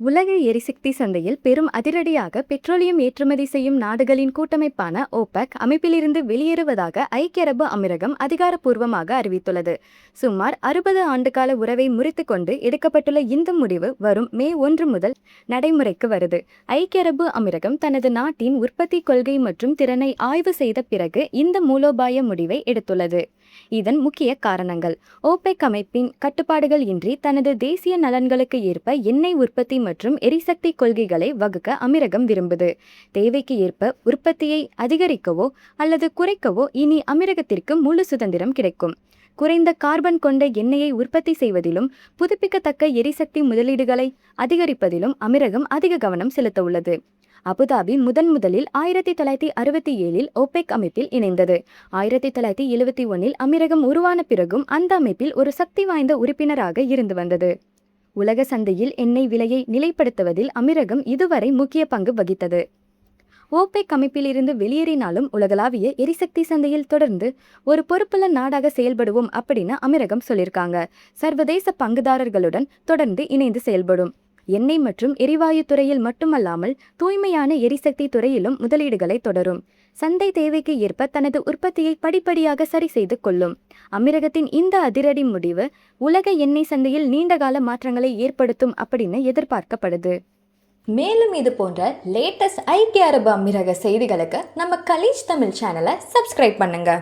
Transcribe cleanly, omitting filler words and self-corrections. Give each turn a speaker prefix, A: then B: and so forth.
A: உலக எரிசக்தி சந்தையில் பெரும் அதிரடியாக பெட்ரோலியம் ஏற்றுமதி செய்யும் நாடுகளின் கூட்டமைப்பான ஓபெக் அமைப்பிலிருந்து வெளியேறுவதாக ஐக்கிய அரபு அமீரகம் அதிகாரப்பூர்வமாக அறிவித்துள்ளது. சுமார் 60 ஆண்டுகால உறவை முறித்து கொண்டு எடுக்கப்பட்டுள்ள இந்த முடிவு வரும் மே 1 முதல் நடைமுறைக்கு வருது. ஐக்கிய அரபு அமீரகம் தனது நாட்டின் உற்பத்தி கொள்கை மற்றும் திறனை ஆய்வு செய்த பிறகு இந்த மூலோபாய முடிவை எடுத்துள்ளது. இதன் முக்கிய காரணங்கள்: ஓபெக் அமைப்பின் கட்டுப்பாடுகள் இன்றி தனது தேசிய நலன்களுக்கு ஏற்ப எண்ணெய் உற்பத்தி மற்றும் எரிசக்தி கொள்கைகளை வகுக்க அமீரகம் விரும்புது. தேவைக்கு ஏற்ப உற்பத்தியை அதிகரிக்கவோ அல்லது குறைக்கவோ இனி அமீரகத்திற்கு முழு சுதந்திரம் கிடைக்கும். குறைந்த கார்பன் கொண்ட எண்ணெயை உற்பத்தி செய்வதிலும் புதுப்பிக்கத்தக்க எரிசக்தி முதலீடுகளை அதிகரிப்பதிலும் அமீரகம் அதிக கவனம் செலுத்த உள்ளது. அபுதாபி முதலில் 1967 ஓபெக் அமைப்பில் இணைந்தது. 1971 அமீரகம் உருவான பிறகும் அந்த அமைப்பில் ஒரு சக்தி வாய்ந்த உறுப்பினராக இருந்து வந்தது. உலக சந்தையில் எண்ணெய் விலையை நிலைப்படுத்துவதில் அமீரகம் இதுவரை முக்கிய பங்கு வகித்தது. ஓபெக் அமைப்பிலிருந்து வெளியேறினாலும் உலகளாவிய எரிசக்தி சந்தையில் தொடர்ந்து ஒரு பொறுப்புள்ள நாடாக செயல்படுவோம் அப்படின்னு அமீரகம் சொல்லியிருக்காங்க. சர்வதேச பங்குதாரர்களுடன் தொடர்ந்து இணைந்து செயல்படும். எண்ணெய் மற்றும் எரிவாயு துறையில் மட்டுமல்லாமல் தூய்மையான எரிசக்தி துறையிலும் முதலீடுகளை தொடரும். சந்தை தேவைக்கு ஏற்ப தனது உற்பத்தியை படிப்படியாக சரி செய்து கொள்ளும். அமீரகத்தின் இந்த அதிரடி முடிவு உலக எண்ணெய் சந்தையில் நீண்டகால மாற்றங்களை ஏற்படுத்தும் அப்படின்னு எதிர்பார்க்கப்படுது.
B: மேலும் இது போன்ற லேட்டஸ்ட் ஐக்கிய அரபு அமீரக செய்திகளுக்கு நம்ம கலீஜ் தமிழ் சேனலை சப்ஸ்கிரைப் பண்ணுங்க.